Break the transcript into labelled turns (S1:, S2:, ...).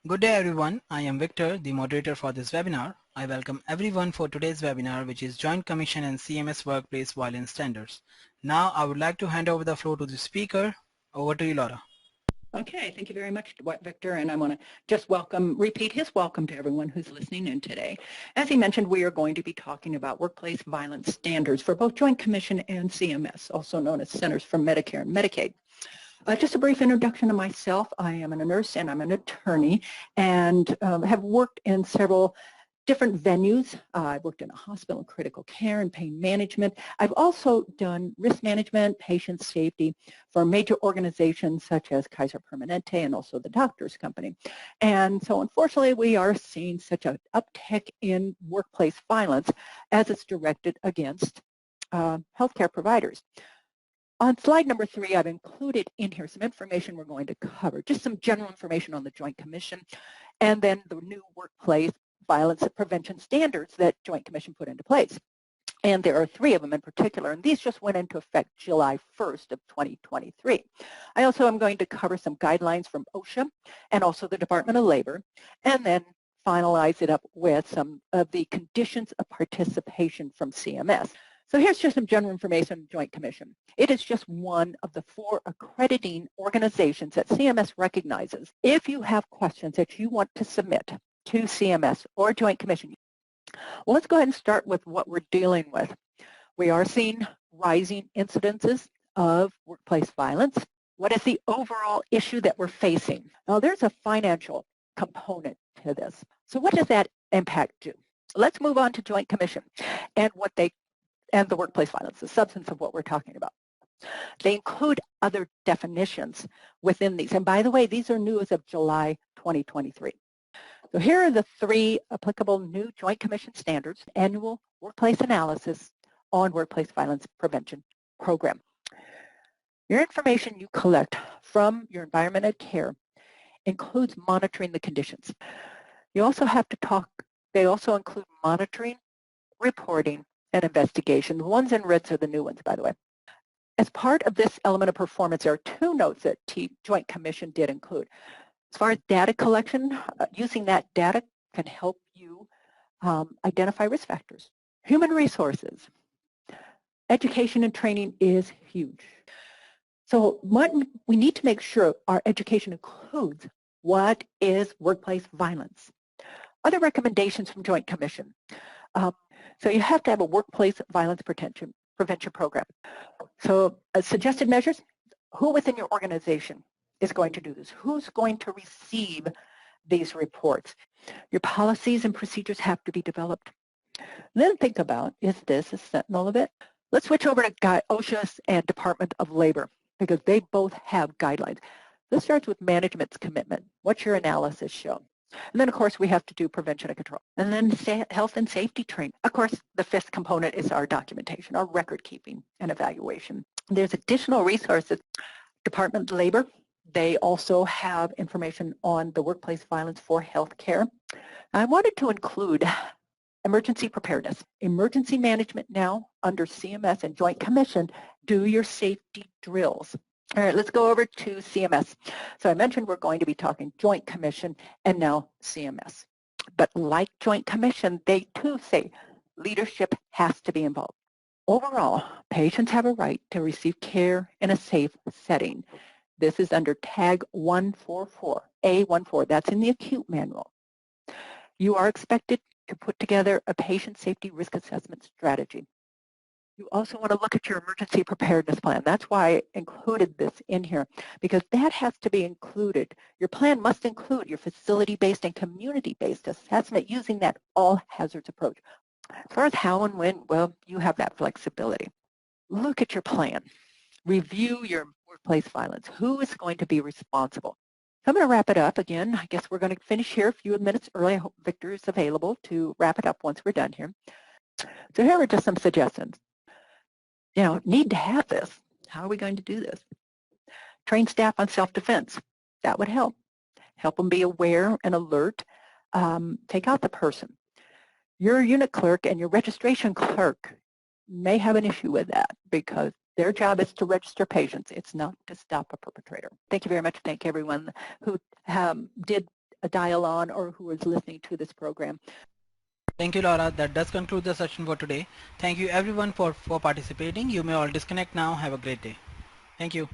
S1: Good day everyone, I am Victor, the moderator for this webinar. I welcome everyone for today's webinar, which is Joint Commission and CMS Workplace Violence Standards. Now I would like to hand over the floor to the speaker. Over to you, Laura.
S2: Okay, thank you very much, Victor, and I want to just repeat his welcome to everyone who's listening in today. As he mentioned, we are going to be talking about workplace violence standards for both Joint Commission and CMS, also known as Centers for Medicare and Medicaid. Just a brief introduction to myself. I am a nurse and I'm an attorney and have worked in several different venues. I've worked in a hospital in critical care and pain management. I've also done risk management, patient safety for major organizations such as Kaiser Permanente and also the Doctors Company. And so unfortunately, we are seeing such an uptick in workplace violence as it's directed against healthcare providers. On slide number 3, I've included in here some information we're going to cover, just some general information on the Joint Commission, and then the new workplace violence prevention standards that Joint Commission put into place. And there are 3 of them in particular, and these just went into effect July 1st of 2023. I also am going to cover some guidelines from OSHA and also the Department of Labor, and then finalize it up with some of the conditions of participation from CMS. So here's just some general information on Joint Commission. It is just one of the 4 accrediting organizations that CMS recognizes. If you have questions that you want to submit to CMS or Joint Commission, well, let's go ahead and start with what we're dealing with. We are seeing rising incidences of workplace violence. What is the overall issue that we're facing? Now, there's a financial component to this. So what does that impact do? Let's move on to Joint Commission and and the workplace violence, the substance of what we're talking about. They include other definitions within these. And by the way, these are new as of July 2023. So here are the 3 applicable new Joint Commission standards, annual workplace analysis on workplace violence prevention program. Your information you collect from your environment of care includes monitoring the conditions. You also have to they also include monitoring, reporting, and investigation. The ones in red are the new ones, by the way. As part of this element of performance, there are 2 notes that Joint Commission did include. As far as data collection, using that data can help you identify risk factors. Human resources, education and training is huge. So we need to make sure our education includes what is workplace violence. Other recommendations from Joint Commission. So you have to have a workplace violence prevention program. So suggested measures, who within your organization is going to do this? Who's going to receive these reports? Your policies and procedures have to be developed. Then think about, is this a sentinel of it? Let's switch over to OSHA and Department of Labor because they both have guidelines. This starts with management's commitment. What's your analysis show? And then, of course, we have to do prevention and control. And then health and safety training. Of course, the 5th component is our documentation, our record keeping and evaluation. There's additional resources. Department of Labor, they also have information on the workplace violence for healthcare. I wanted to include emergency preparedness. Emergency management now under CMS and Joint Commission, do your safety drills. All right, let's go over to CMS. So I mentioned we're going to be talking Joint Commission and now CMS. But like Joint Commission, they too say leadership has to be involved. Overall, patients have a right to receive care in a safe setting. This is under tag 144, A14. That's in the acute manual. You are expected to put together a patient safety risk assessment strategy. You also want to look at your emergency preparedness plan. That's why I included this in here, because that has to be included. Your plan must include your facility-based and community-based assessment using that all hazards approach. As far as how and when, well, you have that flexibility. Look at your plan. Review your workplace violence. Who is going to be responsible? So I'm going to wrap it up again. I guess we're going to finish here a few minutes early. I hope Victor is available to wrap it up once we're done here. So here are just some suggestions. Need to have this. How are we going to do this? Train staff on self-defense. That would help. Help them be aware and alert. Take out the person. Your unit clerk and your registration clerk may have an issue with that because their job is to register patients. It's not to stop a perpetrator. Thank you very much. Thank everyone who did dial on or who is listening to this program.
S1: Thank you, Laura. That does conclude the session for today. Thank you everyone for participating. You may all disconnect now. Have a great day. Thank you.